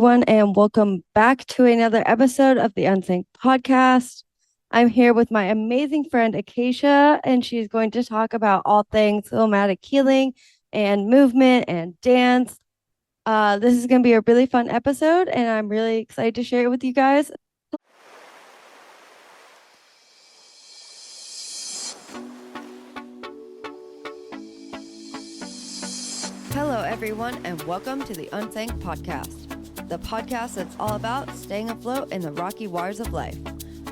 everyone, and welcome back to another episode of the Unsank Podcast. I'm here with my amazing friend Acacia, and she's going to talk about all things somatic healing and movement and dance. This is going to be a really fun episode, and I'm really excited to share it with you guys. Hello, everyone, and welcome to the Unsank Podcast, the podcast that's all about staying afloat in the rocky waters of life.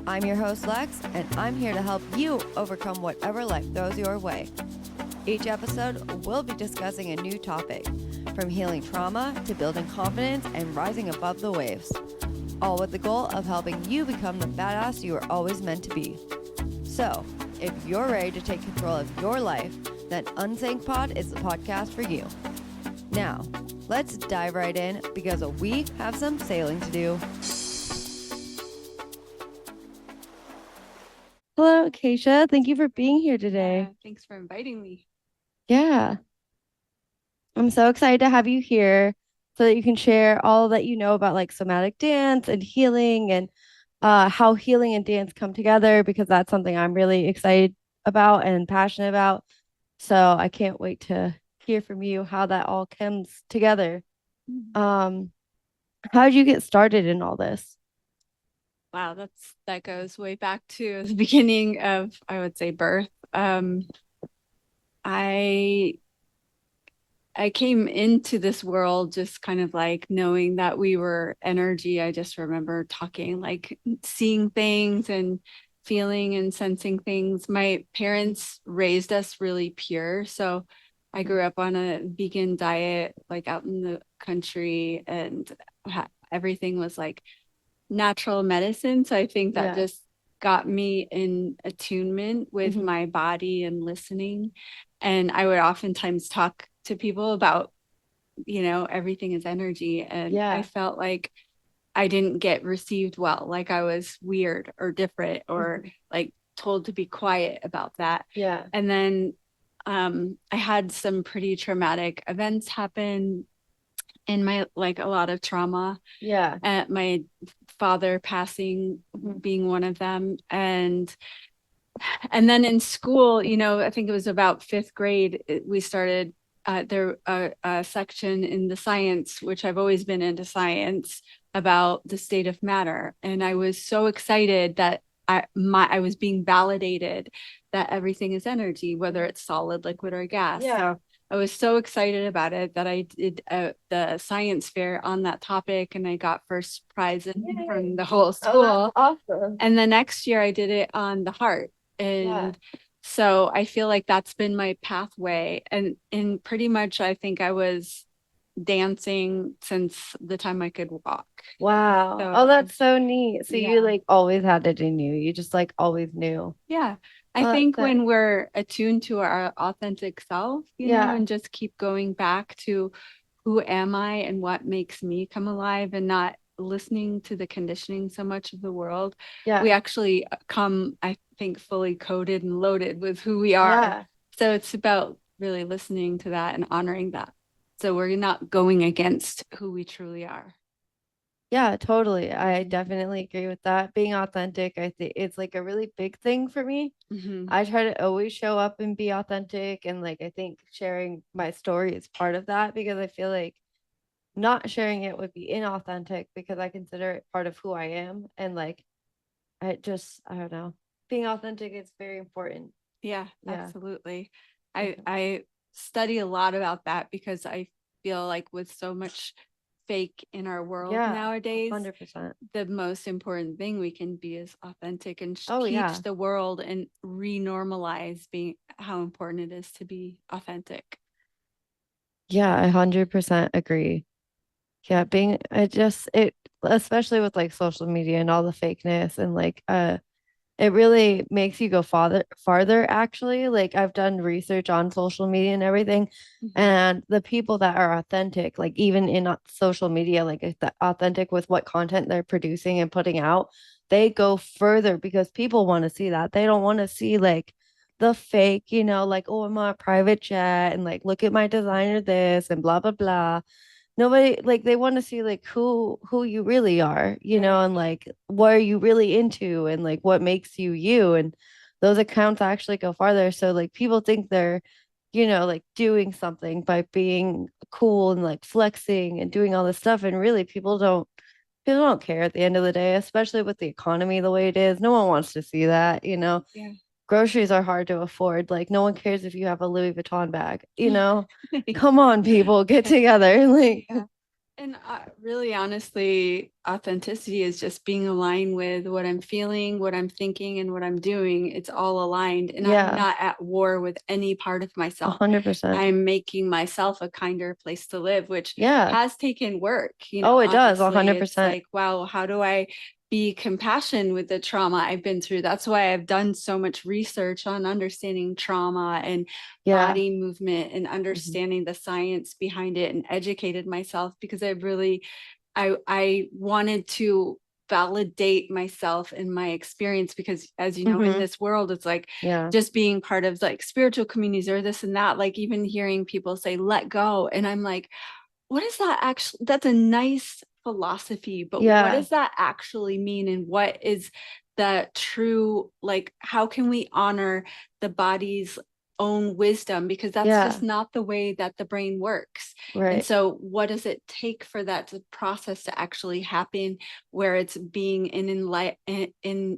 I'm your host, Lex, and I'm here to help you overcome whatever life throws your way. Each episode, we'll be discussing a new topic, from healing trauma to building confidence and rising above the waves, all with the goal of helping you become the badass you were always meant to be. So, if you're ready to take control of your life, then Unsank Pod is the podcast for you. Now, let's dive right in because we have some sailing to do. Hello, Acacia. Thank you for being here today. Yeah, thanks for inviting me. Yeah. I'm so excited to have you here so that you can share all that you know about like somatic dance and healing and how healing and dance come together, because that's something I'm really excited about and passionate about. So I can't wait to hear from you how that all comes together. How did you get started in all this? Wow, that goes way back to the beginning of, I would say, birth. I came into this world just kind of like knowing that we were energy. I just remember talking, like seeing things and feeling and sensing things. My parents raised us really pure. So I grew up on a vegan diet, like out in the country, and everything was like natural medicine. So I think that just got me in attunement with my body and listening. And I would oftentimes talk to people about, everything is energy. And I felt like I didn't get received well, like I was weird or different or like told to be quiet about that. Yeah. And then I had some pretty traumatic events happen in my, like a lot of trauma. Yeah. My father passing being one of them. And then in school, I think it was about fifth grade, we started a section in the science, which I've always been into science, about the state of matter. And I was so excited that I was being validated that everything is energy, whether it's solid, liquid, or gas. Yeah. So I was so excited about it that I did the science fair on that topic, and I got first prize from the whole school. Oh, that's awesome. And the next year I did it on the heart. And so I feel like that's been my pathway. And pretty much I think I was dancing since the time I could walk. Wow. So, That's so neat. So you like always had it in you. You just like always knew. Yeah. I think when we're attuned to our authentic self, and just keep going back to who am I and what makes me come alive, and not listening to the conditioning so much of the world, we actually come, I think, fully coded and loaded with who we are. So it's about really listening to that and honoring that. So we're not going against who we truly are. Yeah, totally. I definitely agree with that. Being authentic, I think it's like a really big thing for me. I try to always show up and be authentic. And like, I think sharing my story is part of that, because I feel like not sharing it would be inauthentic, because I consider it part of who I am. And like, I don't know, being authentic is very important. Yeah, absolutely. I study a lot about that, because I feel like with so much fake in our world nowadays, 100%. the most important thing we can be is authentic, and teach the world and renormalize being, how important it is to be authentic. Yeah, I 100% agree. Yeah, it especially with like social media and all the fakeness, and like it really makes you go farther actually. Like I've done research on social media and everything, and the people that are authentic, like even in social media, like if they're authentic with what content they're producing and putting out, they go further because people want to see that. They don't want to see like the fake, like, oh, I'm on a private jet and like look at my designer this and blah blah blah. nobody, like, they want to see like who you really are, you know, Right. and like what are you really into and like what makes you you. And those accounts actually go farther. So like people think they're, you know, like doing something by being cool and like flexing and doing all this stuff. And really people don't care at the end of the day, especially with the economy the way it is. No one wants to see that, you know. Yeah. Groceries are hard to afford. Like no one cares if you have a Louis Vuitton bag, you know. Come on, people, get together. Like Yeah. And really, honestly, authenticity is just being aligned with what I'm feeling, what I'm thinking, and what I'm doing. It's all aligned. And I'm yeah, not at war with any part of myself. 100%. I'm making myself a kinder place to live, which Yeah. has taken work. Oh, it does, Honestly, it's 100%. like, wow, how do I be compassionate with the trauma I've been through? That's why I've done so much research on understanding trauma and Yeah. body movement and Mhm. understanding the science behind it, and educated myself because I wanted to validate myself and my experience, because as you know, in Mhm. this world, it's like Yeah. just being part of like spiritual communities or this and that, like even hearing people say let go, and I'm like, what is that actually? That's a nice philosophy, but what Yeah. does that actually mean? And what is the true, like, how can we honor the body's own wisdom? Because that's just Yeah. not the way that the brain works. And Right. so, what does it take for that process to actually happen where it's being in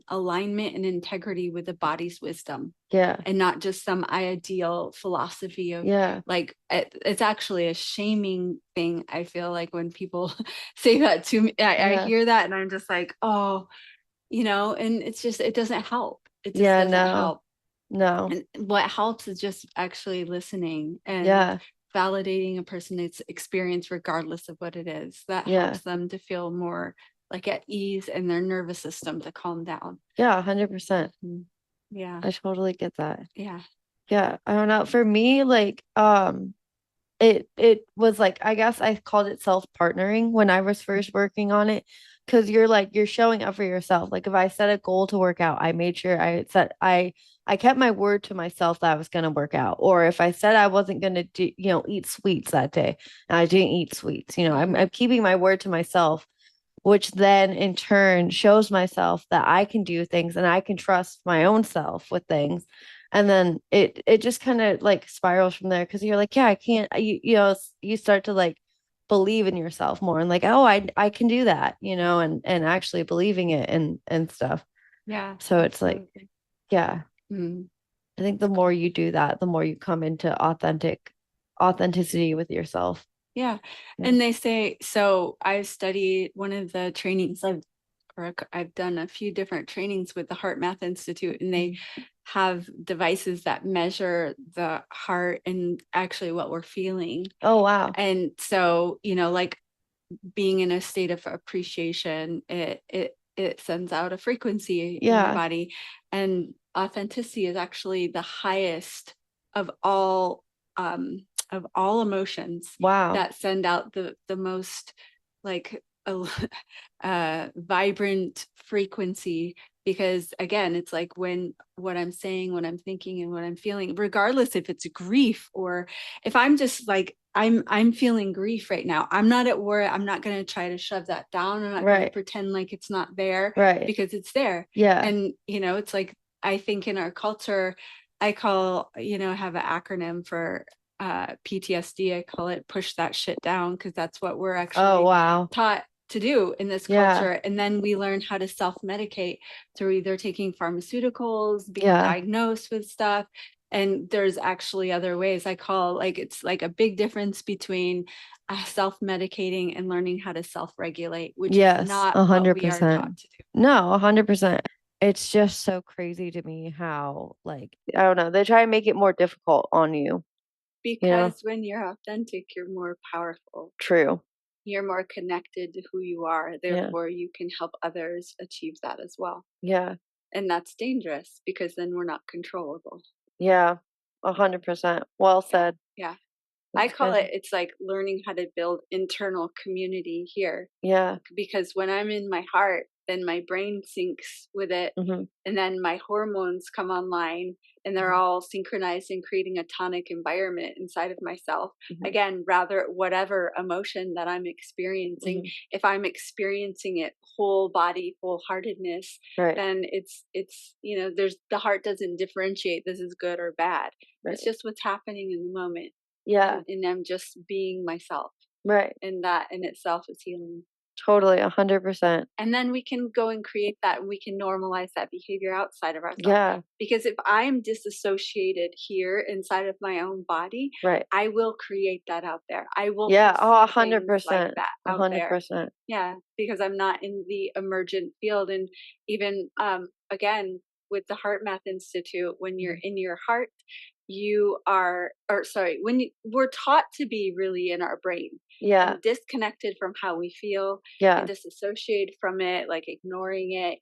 alignment and integrity with the body's wisdom? Yeah. And not just some ideal philosophy of Yeah. like it's actually a shaming thing. I feel like when people say that to me, I Yeah. hear that and I'm just like, oh, and it's just, it doesn't help. It just Yeah, doesn't no. help. No. And what helps is just actually listening and Yeah. validating a person's experience, regardless of what it is. That Yeah. helps them to feel more like at ease and their nervous system to calm down. Yeah, 100%. Yeah. I totally get that. Yeah. Yeah, I don't know. For me, like, it was like I guess I called it self-partnering when I was first working on it, because you're like you're showing up for yourself. Like if I set a goal to work out, I made sure I kept my word to myself that I was going to work out. Or if I said I wasn't going to do, eat sweets that day, and I didn't eat sweets, I'm keeping my word to myself, which then in turn shows myself that I can do things and I can trust my own self with things. And then it just kind of like spirals from there, because you're like, yeah, I can't, you start to like believe in yourself more and like, oh, I can do that, and actually believing it and stuff. Yeah. So it's like, Absolutely. yeah, Mm. I think the more you do that, the more you come into authenticity with yourself. Yeah. Yeah. And they say, so I studied one of the trainings I've done a few different trainings with the Heart Math Institute, and they have devices that measure the heart and actually what we're feeling. Oh, wow. And so, like being in a state of appreciation, it sends out a frequency in your Yeah. body. And authenticity is actually the highest of all emotions Wow. that send out the most like vibrant frequency, because again, it's like when what I'm saying, what I'm thinking, and what I'm feeling, regardless if it's grief or if I'm just like I'm feeling grief right now, I'm not at war. I'm not going to try to shove that down. I'm not going to Right. pretend like it's not there, Right. because it's there. Yeah. And it's like, I think in our culture, I call, have an acronym for PTSD. I call it push that shit down, because that's what we're Oh, actually wow. taught to do in this Yeah. culture. And then we learn how to self-medicate through either taking pharmaceuticals, being Yeah. diagnosed with stuff. And there's actually other ways. I call, like, it's like a big difference between self-medicating and learning how to self-regulate, which is Yes, not a what hundred we are taught percent. to do. No, 100%. It's just so crazy to me how, like, I don't know, they try to make it more difficult on you, you know? Because when you're authentic, you're more powerful. True. You're more connected to who you are. Yeah. Therefore, you can help others achieve that as well. Yeah. And that's dangerous, because then we're not controllable. Yeah. 100%. Well Yeah. said. Yeah. I call good. it's like learning how to build internal community here. Yeah. Because when I'm in my heart, then my brain syncs with it. Mhm. And then my hormones come online and they're Mhm. all synchronized in creating a tonic environment inside of myself. Mhm. Again, rather, whatever emotion that I'm experiencing, Mhm. if I'm experiencing it whole body, wholeheartedness, Right. then it's, there's the heart doesn't differentiate this is good or bad. Right. It's just what's happening in the moment. Yeah. And I'm just being myself. Right. And that in itself is healing. Totally. 100%. And then we can go and create that and we can normalize that behavior outside of ourselves. Yeah. Because if I am disassociated here inside of my own body, Right. I will create that out there. I will Yeah. Oh, perceive things like 100%. that out there. 100%. Yeah, because I'm not in the emergent field. And even again, with the Heart Math Institute, when you're in your heart, you are, or sorry, we're taught to be really in our brain Yeah. and disconnected from how we feel Yeah. and disassociated from it, like ignoring it,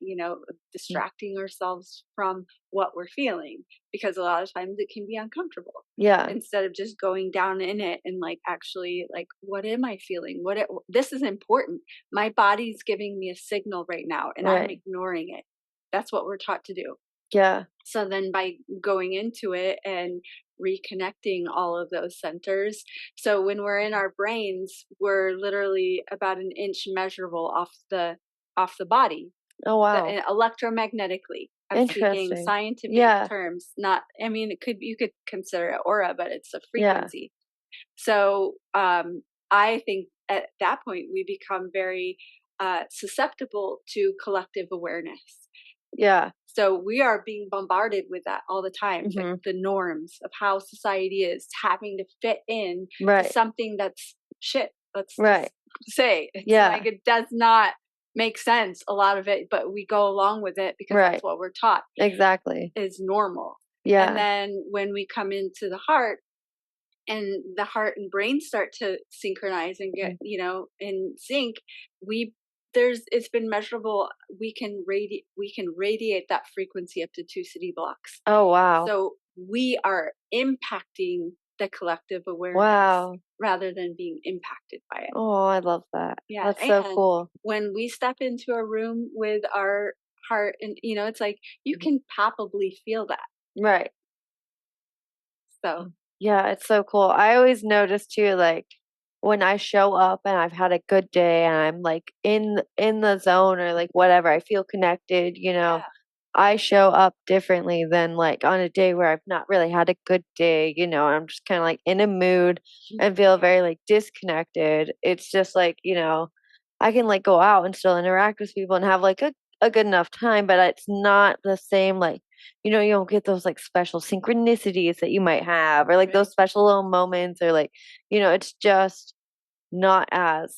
distracting ourselves from what we're feeling, because a lot of times it can be uncomfortable. Yeah. Instead of just going down in it and like actually like, what am I feeling? This is important. My body's giving me a signal right now and I'm Right. ignoring it. That's what we're taught to do. Yeah. So then by going into it and reconnecting all of those centers. So when we're in our brains, we're literally about an inch measurable off the body, Oh, wow. electromagnetically. I'm speaking Interesting. scientific Yeah. terms, not, I mean, you could consider it aura, but it's a Yeah. frequency. So I think at that point we become very susceptible to collective awareness. Yeah. So we are being bombarded with that all the time, like Mhm. the norms of how society is having to fit in to Right. something that's shit. Let's Right. just say it's Yeah. like it does not make sense, a lot of it, but we go along with it because Right. that's what we're taught Exactly. is normal. And Yeah. then when we come into the heart, and the heart and brain start to synchronize and get in sync, it's been measurable. We can radiate that frequency up to 2 city blocks. Oh, wow. So we are impacting the collective awareness Wow. rather than being impacted by it. Oh, I love that. Yeah. That's so And cool. when we step into a room with our heart, and it's like you can palpably feel that. Right. So Yeah, it's so cool. I always notice too, like when I show up and I've had a good day and I'm like in the zone or like whatever, I feel connected, yeah. I show up differently than like on a day where I've not really had a good day, I'm just kind of like in a mood and feel very like disconnected. It's just like, I can like go out and still interact with people and have like a good enough time, but it's not the same like, you don't get those like special synchronicities that you might have or like Right. those special little moments or like, it's just not as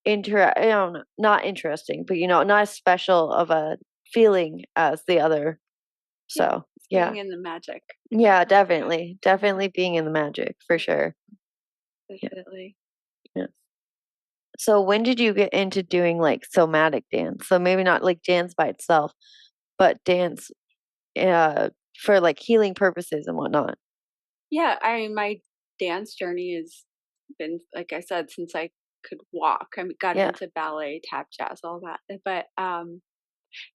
not interesting, but not as special of a feeling as the other. So, yeah. Being in the magic. Yeah, definitely. Definitely being in the magic for sure. Yeah. Definitely. Yeah. So, when did you get into doing like somatic dance? So, maybe not like dance by itself, but dance uh for like healing purposes and whatnot. Yeah, I mean, my dance journey has been, like I said, since I could walk. I got Yeah. into ballet, tap, jazz, all that. But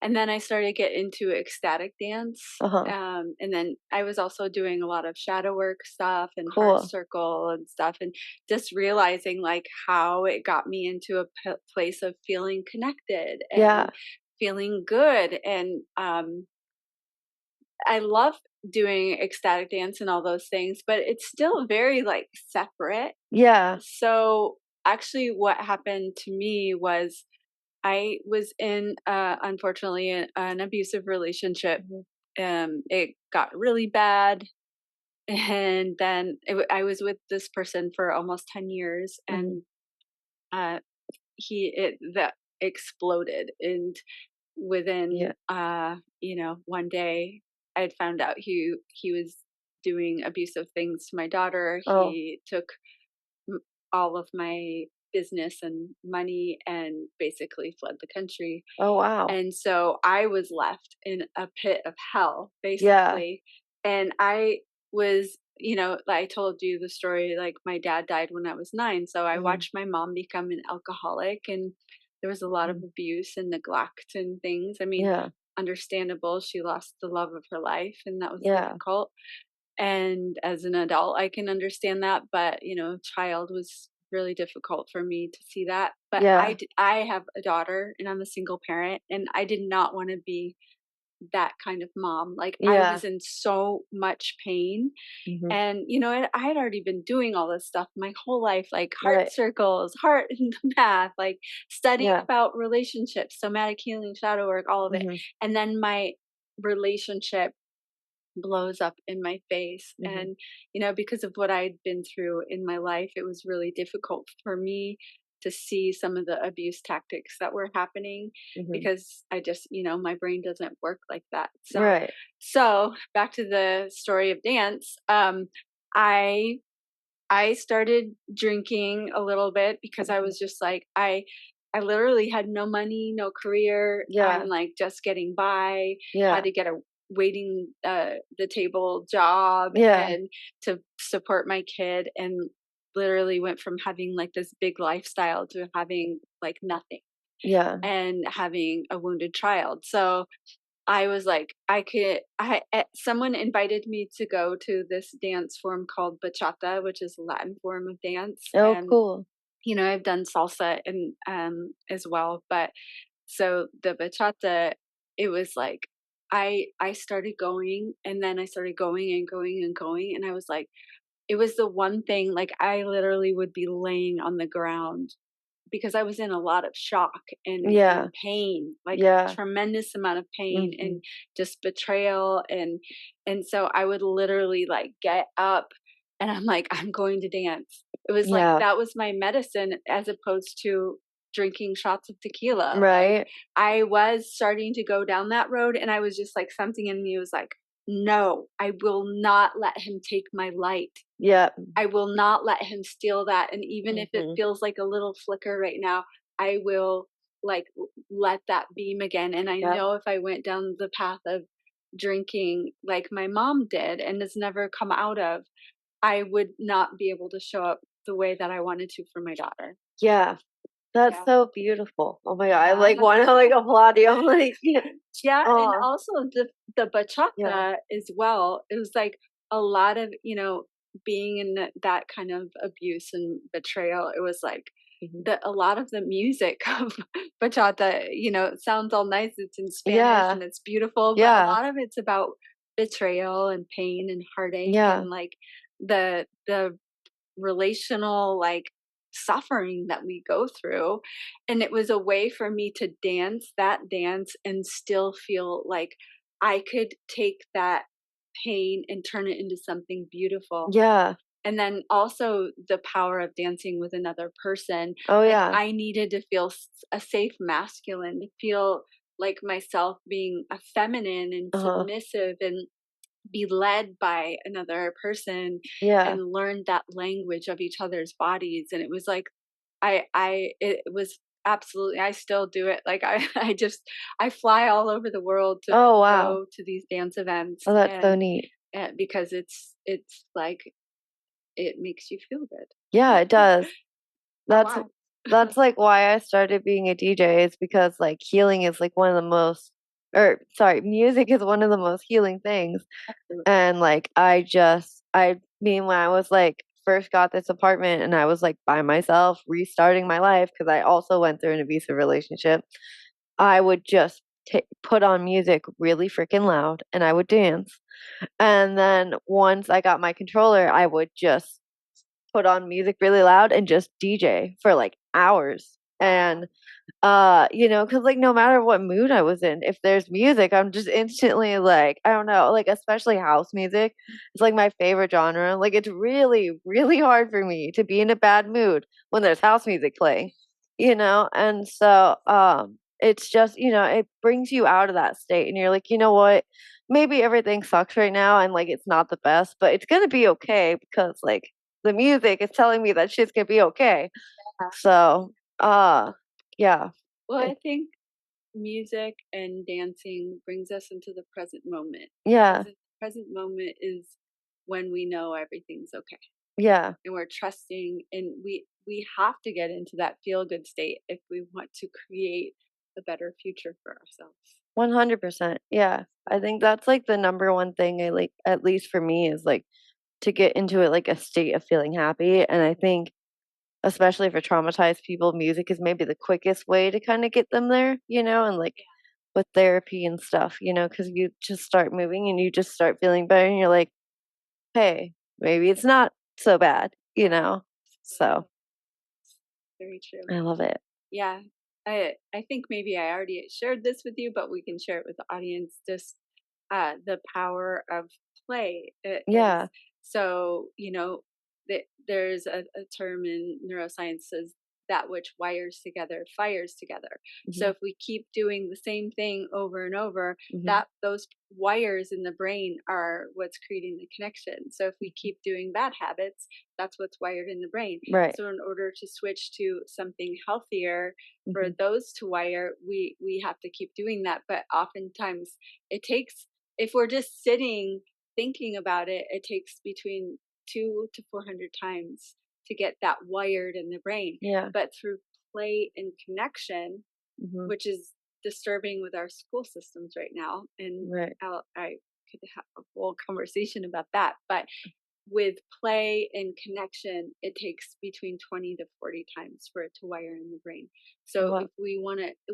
and then I started to get into ecstatic dance. Uh-huh. And then I was also doing a lot of shadow work stuff and heart Cool. circle and stuff, and just realizing like how it got me into a place of feeling connected Yeah. and feeling good. And I love doing ecstatic dance and all those things, but it's still very like separate. Yeah. So actually what happened to me was I was in unfortunately an abusive relationship. It got really bad, and then I was with this person for almost 10 years, Mhm. and uh that exploded. And within Yeah. one day I had found out he was doing abusive things to my daughter. Oh. He took m- all of my business and money and basically fled the country. Oh, wow. And so I was left in a pit of hell Yeah. basically. And I was, I told you the story, like my dad died when I was 9. So I Mm-hmm. watched my mom become an alcoholic, and there was a lot of abuse and neglect and things. I mean, Yeah. understandable. She lost the love of her life, and that was Yeah. difficult. And as an adult, I can understand that. But, child was really difficult for me to see that. But Yeah. I have a daughter and I'm a single parent, and I did not want to be that kind of mom. Like I Yeah. was in so much pain, Mm-hmm. and I had already been doing all this stuff my whole life, like heart Right. circles, heart math, like studying Yeah. about relationships, somatic healing, shadow work, all of it. Mm-hmm. And then my relationship blows up in my face. Mm-hmm. And because of what I'd been through in my life, it was really difficult for me to see some of the abuse tactics that were happening, Mm-hmm. because I just, my brain doesn't work like that. Right. So back to the story of dance. I I started drinking a little bit because I Mm-hmm. was just like, I literally had no money, no career. I'm Yeah. like just getting by, had Yeah. to get a waiting the table job Yeah. and to support my kid, and literally went from having like this big lifestyle to having like nothing Yeah. and having a wounded child. So I was like, someone invited me to go to this dance form called bachata, which is a Latin form of dance. Oh, And, cool. I've done salsa and, as well. But so the bachata, it was like, I started going, and then I started going and going and going. And I was like, it was the one thing, like I literally would be laying on the ground because I was in a lot of shock Yeah. and pain, like a Yeah. tremendous amount of pain Mm-hmm. and just betrayal. And so I would literally like get up and I'm like, I'm going to dance. It was like Yeah. that was my medicine as opposed to drinking shots of tequila. Like Right. I was starting to go down that road, and I was just like, something in me was like, no, I will not let him take my light. Yeah. I will not let him steal that. And even if it Mm-hmm. feels like a little flicker right now, I will like let that beam again. And I Yep. know if I went down the path of drinking like my mom did and has never come out of, I would not be able to show up the way that I wanted to for my daughter. Yeah. That's Yeah. so beautiful. Oh my God. I like Yeah. want to like applaud you. I'm like, Yeah, and oh, also the yeah. bachata as well. It was like a lot of, being in that kind of abuse and betrayal. It was like Mhm. a lot of the music of bachata, it sounds all nice. It's in Spanish Yeah. and it's beautiful, but a Yeah. lot of it's about betrayal and pain and heartache Yeah. and like the relational like suffering that we go through. And it was a way for me to dance that dance and still feel like I could take that pain and turn it into something beautiful. Yeah. And then also the power of dancing with another person. Oh Like yeah. I needed to feel a safe masculine, to feel like myself being a feminine and Uh-huh. submissive, and be led by another person Yeah. and learn that language of each other's bodies. And it was like it was absolutely, I still do it. Like I fly all over the world to Oh wow. go to these dance events. Oh, that's so And neat. because it's like it makes you feel Yeah, it good. does. Oh That's wow. that's like why I started being a DJ is because like healing is like one of the most or sorry, music is one of the most healing things. Absolutely. And like I mean when I was like first got this apartment and I was like by myself restarting my life because I also went through an abusive relationship, I would just put on music really freaking loud and I would dance. And then once I got my controller, I would just put on music really loud and just DJ for like hours. And cuz like no matter what mood I was in, if there's music, I'm just instantly like, I don't know, like especially house music. It's like my favorite genre. Like it's really really hard for me to be in a bad mood when there's house music playing, And so it's just, it brings you out of that state and you're like, "You know what? Maybe everything sucks right now and like it's not the best, but it's going to be okay because like the music is telling me that shit's going to be okay." So, uh yeah. Well, It I think music and dancing brings us into the present moment, because yeah. the present moment is when we know everything's okay Yeah. and we're trusting, and we have to get into that feel good state if we want to create a better future for ourselves. 100%. Yeah. I think that's like the number one thing I like, at least for me, is like to get into it like a state of feeling happy. And I think, especially for traumatized people, music is maybe the quickest way to kind of get them there, and like with therapy and stuff, because you just start moving and you just start feeling better and you're like, hey, maybe it's not so bad, So Very true. I love it. Yeah. I think maybe I already shared this with you, but we can share it with the audience. Just the power of play is Yeah. so, that there's a term in neuroscience says that which wires together fires together. So Hmm. if we keep doing the same thing over and over, Hmm. that those wires in the brain are what's creating the connection. So if we keep doing bad habits, that's what's wired in the brain. Right. So in order to switch to something healthier, for Hmm. those to wire, we have to keep doing that. But oftentimes it takes, if we're just sitting thinking about it, it takes between 2 to 400 times to get that wired in the brain. Yeah. But through play and connection, Hmm. which is disturbing with our school systems right now, and Right. I could have a whole conversation about that. But with play and connection, it takes between 20 to 40 times for it to wire in the brain. So Wow. if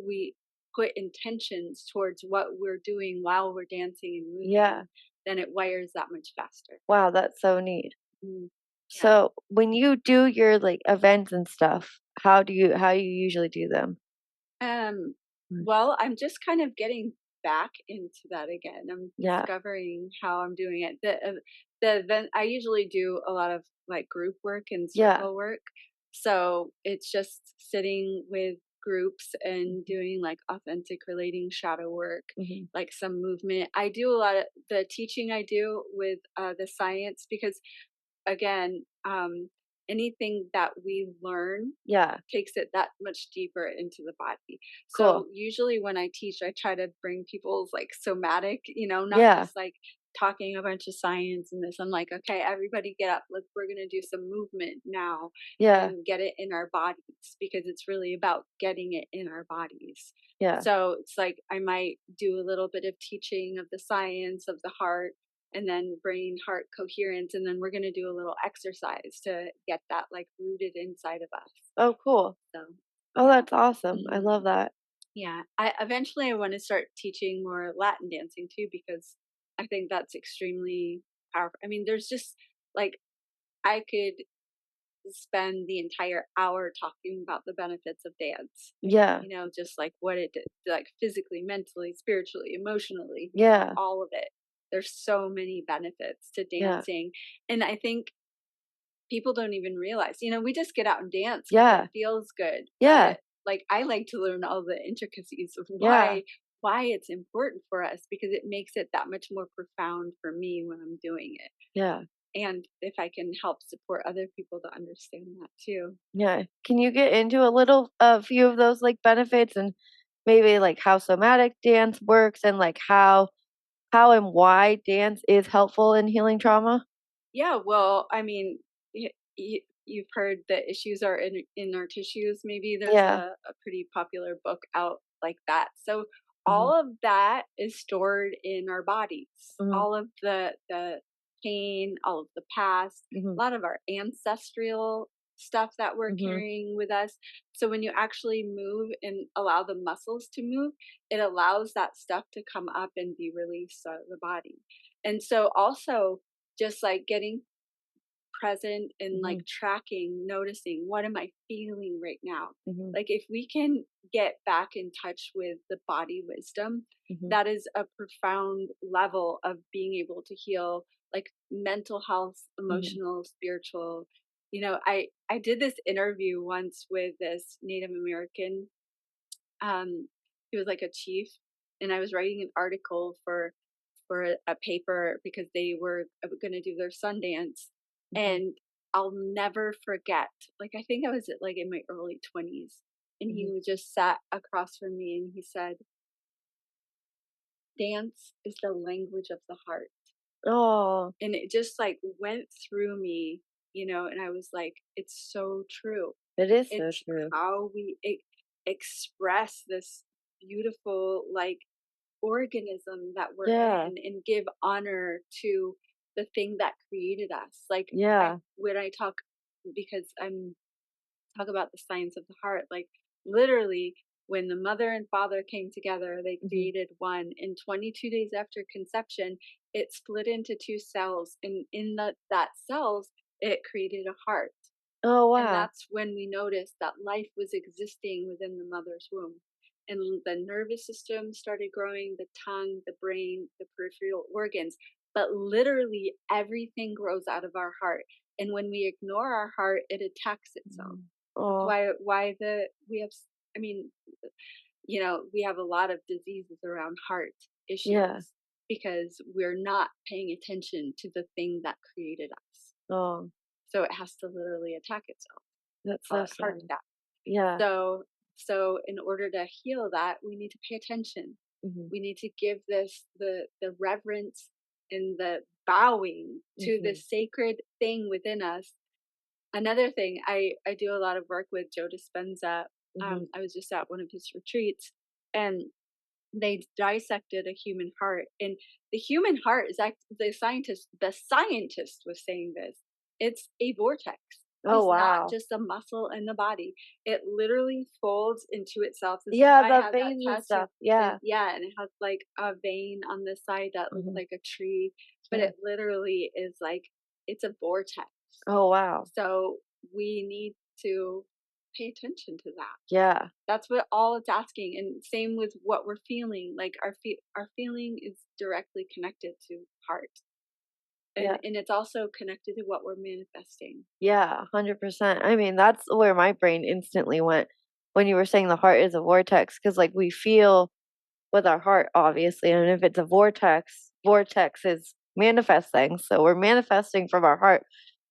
we put intentions towards what we're doing while we're dancing and Yeah. moving, then it wires that much faster. Wow, that's so neat. Mm. Yeah. So when you do your like events and stuff, how you usually do them? Um, Mm. well, I'm just kind of getting back into that again. I'm Yeah. discovering how I'm doing it. The event, I usually do a lot of like group work and Yeah. circle work. So it's just sitting with groups and doing like authentic relating shadow work, Hmm. like some movement. I do a lot of the teaching I do with the science because again, anything that we learn Yeah. takes it that much deeper into the body. Cool. So usually when I teach, I try to bring people's like somatic, not Yeah. just like talking a bunch of science and this. I'm like, okay, everybody get up. We're gonna do some movement now Yeah. and get it in our bodies because it's really about getting it in our bodies. Yeah. So it's like I might do a little bit of teaching of the science of the heart and then brain heart coherence, and then we're going to do a little exercise to get that like rooted inside of us. Oh, cool. So Oh, yeah. that's awesome. I Mhm. love that. Yeah, I want to start teaching more Latin dancing too because I think that's extremely powerful. I mean, there's just like I could spend the entire hour talking about the benefits of dance. Yeah. Just like what it did, like physically, mentally, spiritually, emotionally, Yeah. all of it. There's so many benefits to Yeah. dancing. And I think people don't even realize, we just get out and dance because Yeah. it feels good. Yeah. But like I like to learn all the intricacies of Yeah. why it's important for us because it makes it that much more profound for me when I'm doing it. Yeah. And if I can help support other people to understand that too. Yeah. Can you get into a few of those like benefits and maybe like how somatic dance works and like how and why dance is helpful in healing trauma? Yeah, well, I mean, you've heard the issues are in our tissues. Maybe there's Yeah. a pretty popular book out like that. So Hmm. all of that is stored in our bodies. Hmm. All of the pain, all of the past, Hmm. a lot of our ancestral stuff that we're Hmm. carrying with us. So when you actually move and allow the muscles to move, it allows that stuff to come up and be released out of the body. And so also just like getting present and like Hmm. tracking, noticing what am I feeling right now? Hmm. Like if we can get back in touch with the body wisdom, Hmm. that is a profound level of being able to heal like mental health, Hmm. emotional, spiritual. I did this interview once with this Native American. He was like a chief, and I was writing an article for a paper because they were going to do their Sundance, Hmm. and I'll never forget. Like I think I was like in my early 20s, and he Hmm. just sat across from me and he said, "Dance is the language of the heart." Oh, And it just like went through me, and I was like, it's so true. it is so It's true. how we express this beautiful, like, organism that we're Yeah. in, and give honor to the thing that created us. Like, Yeah. when I talk, because I'm talk about the science of the heart, like, literally, when the mother and father came together, they Mhm. created one. And 22 days after conception, it split into two cells, and in that cells, it created a heart. Oh, And wow. that's when we noticed that life was existing within the mother's womb. And the nervous system started growing, the tongue, the brain, the peripheral organs. But literally everything grows out of our heart. And when we ignore our heart, it attacks itself. Mm. That's Oh, why we have, I mean, we have a lot of diseases around heart yeah. issues because we're not paying attention to the thing that created us. Oh, So it has to literally attack itself. that's Call so it heart sad. attack. Yeah. So in order to heal that, we need to pay attention. Mhm. We need to give this the reverence and the bowing to the Mhm. sacred thing within us. Another thing, I do a lot of work with Joe Dispenza. Mhm. I was just at one of his retreats, and they dissected a human heart, and the human heart is the scientist was saying this, it's a vortex. Oh, It's not wow. just a muscle in the body. It literally folds into itself. This is Yeah, why I the have that veins and tattoo. stuff. Yeah. And yeah, and it has like a vein on the side that looks Mhm. like a tree, but Yeah. it literally is like, it's a vortex. Oh, wow. So we need to pay attention to that. Yeah. That's what all it's asking. And same with what we're feeling. Like, our feeling is directly connected to heart. Yeah. And it's also connected to what we're manifesting. Yeah, 100%. I mean, that's where my brain instantly went when you were saying the heart is a vortex, because like we feel with our heart, obviously, and if it's a vortex, vortex is manifesting. So we're manifesting from our heart.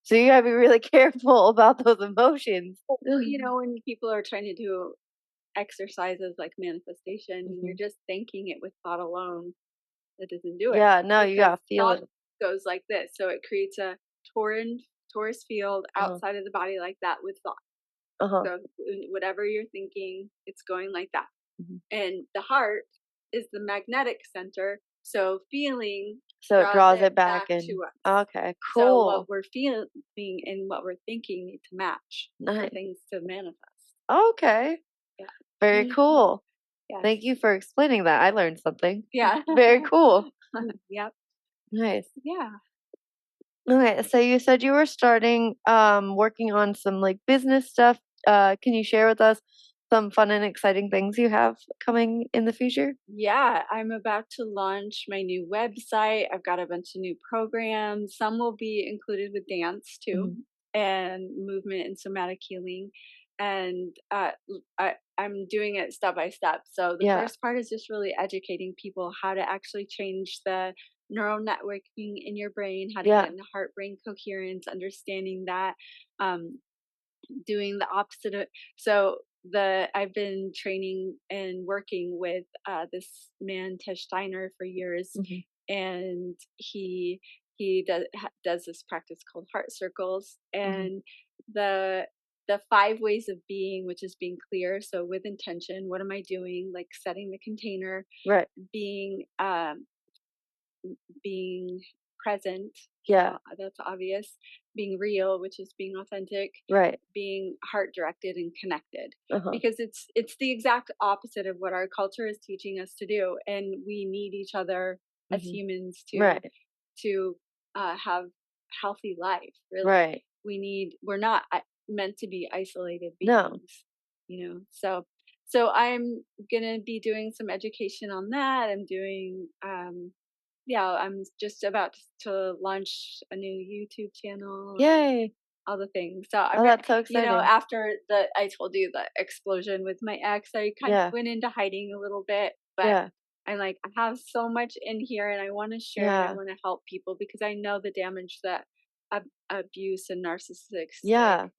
So you gotta be really careful about those emotions. Well, when people are trying to do exercises like manifestation, and you're Mhm. just thinking it with thought alone, that doesn't do it, Yeah, no, you because gotta feel thought it. goes like this. So it creates a torrent, torus field Uh-huh. outside of the body like that with thought. Uh-huh. So whatever you're thinking, it's going like that. Mhm. And the heart is the magnetic center. So feeling So it draws draws it it back back and to us. okay, So what cool. we're feeling and what we're thinking need to match for Nice. things to manifest. Okay. Yeah. Very cool. Yes. Thank you for explaining that. I learned something. Yeah. Very cool. Yep. Nice. Yeah. Okay, so you said you were starting working on some like business stuff. Can you share with us some fun and exciting things you have coming in the future? Yeah, I'm about to launch my new website. I've got a bunch of new programs. Some will be included with dance too, Mhm. and movement and somatic healing. And I'm doing it step by step. So the Yeah. first part is just really educating people how to actually change the neural networking in your brain, how to get Yeah. into heart brain coherence, understanding that. Um, Doing the opposite of, so the I've been training and working with this man Tesh Steiner for years, Mhm. and he does this practice called heart circles, Mhm. and the 5 ways of being, which is being clear, so with intention, what am I doing, like setting the container, Right. being being present, Yeah. that's obvious, being real, which is being authentic, Right. being heart directed and connected, Uh-huh. because it's the exact opposite of what our culture is teaching us to do, and we need each other as Mhm. humans Right. to have healthy life, really. Right. We're not meant to be isolated No. beings, so I'm gonna be doing some education on that. I'm doing yeah, I'm just about to launch a new YouTube channel, Yay. all the things. So I'm Oh, gonna, that's so exciting. after I told you the explosion with my ex, I kind of Yeah. went into hiding a little bit, but Yeah. I'm like, I have so much in here, and I want to share it. I Yeah. want to help people because I know the damage that abuse and narcissistic Yeah.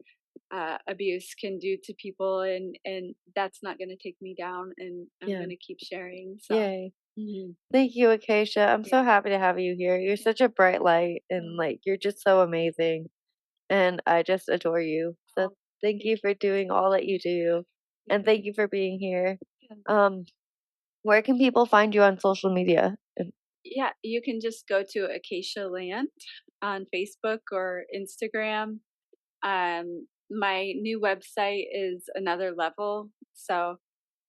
abuse can do to people, and that's not going to take me down, and I'm Yeah. going to keep sharing. So Yay. mhm. Thank you, Acacia. I'm so Yeah. happy to have you here. You're such a bright light and like you're just so amazing. And I just adore you. So Oh, thank you for doing all that you do. And thank you for being here. yeah. Um, where can people find you on social media? Yeah, you can just go to Acacia Land on Facebook or Instagram. My new website is another level, so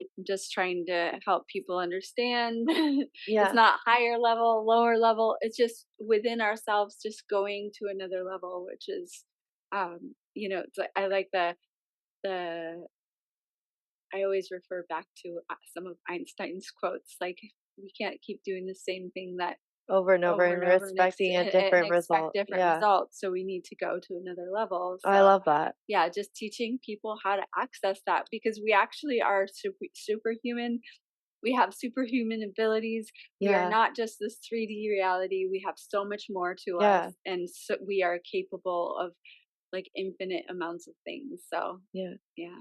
I'm just trying to help people understand. It's Yeah, not higher level, lower level. It's just within ourselves, just going to another level, which is, it's like, I like the I always refer back to some of Einstein's quotes, like we can't keep doing the same thing that over and over over and and over and, respecting a and different expect result. different Yeah, results. So we need to go to another level. I So love that. yeah, just teaching people how to access that, because we actually are superhuman. We have superhuman abilities. We are Yeah, not just this 3D reality. We have so much more to us, yeah, and so we are capable of like infinite amounts of things. So yeah, yeah,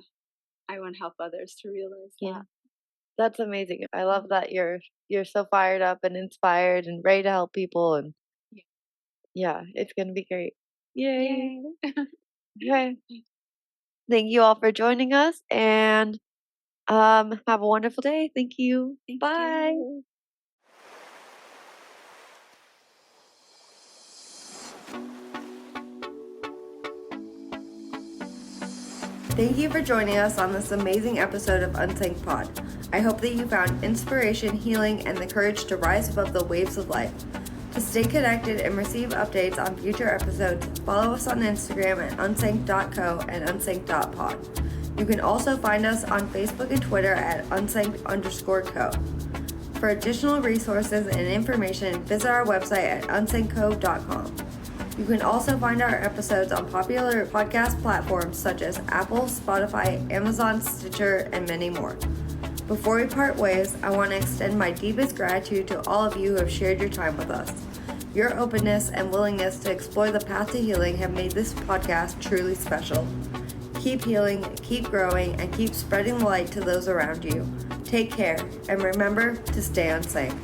I want to help others to realize yeah. that. That's amazing. I love Mhm. that you're so fired up and inspired and ready to help people and Yeah. yeah, it's gonna be great. Yay. Yay. Okay. Thank you all for joining us and have a wonderful day. Thank you. Thank Bye. you. Thank you for joining us on this amazing episode of Unsank Pod. I hope that you found inspiration, healing, and the courage to rise above the waves of life. To stay connected and receive updates on future episodes, follow us on Instagram at unsank.co and unsank.pod. You can also find us on Facebook and Twitter at unsank_co. For additional resources and information, visit our website at unsankco.com. You can also find our episodes on popular podcast platforms such as Apple, Spotify, Amazon, Stitcher, and many more. Before we part ways, I want to extend my deepest gratitude to all of you who have shared your time with us. Your openness and willingness to explore the path to healing have made this podcast truly special. Keep healing, keep growing, and keep spreading the light to those around you. Take care, and remember to stay unsank.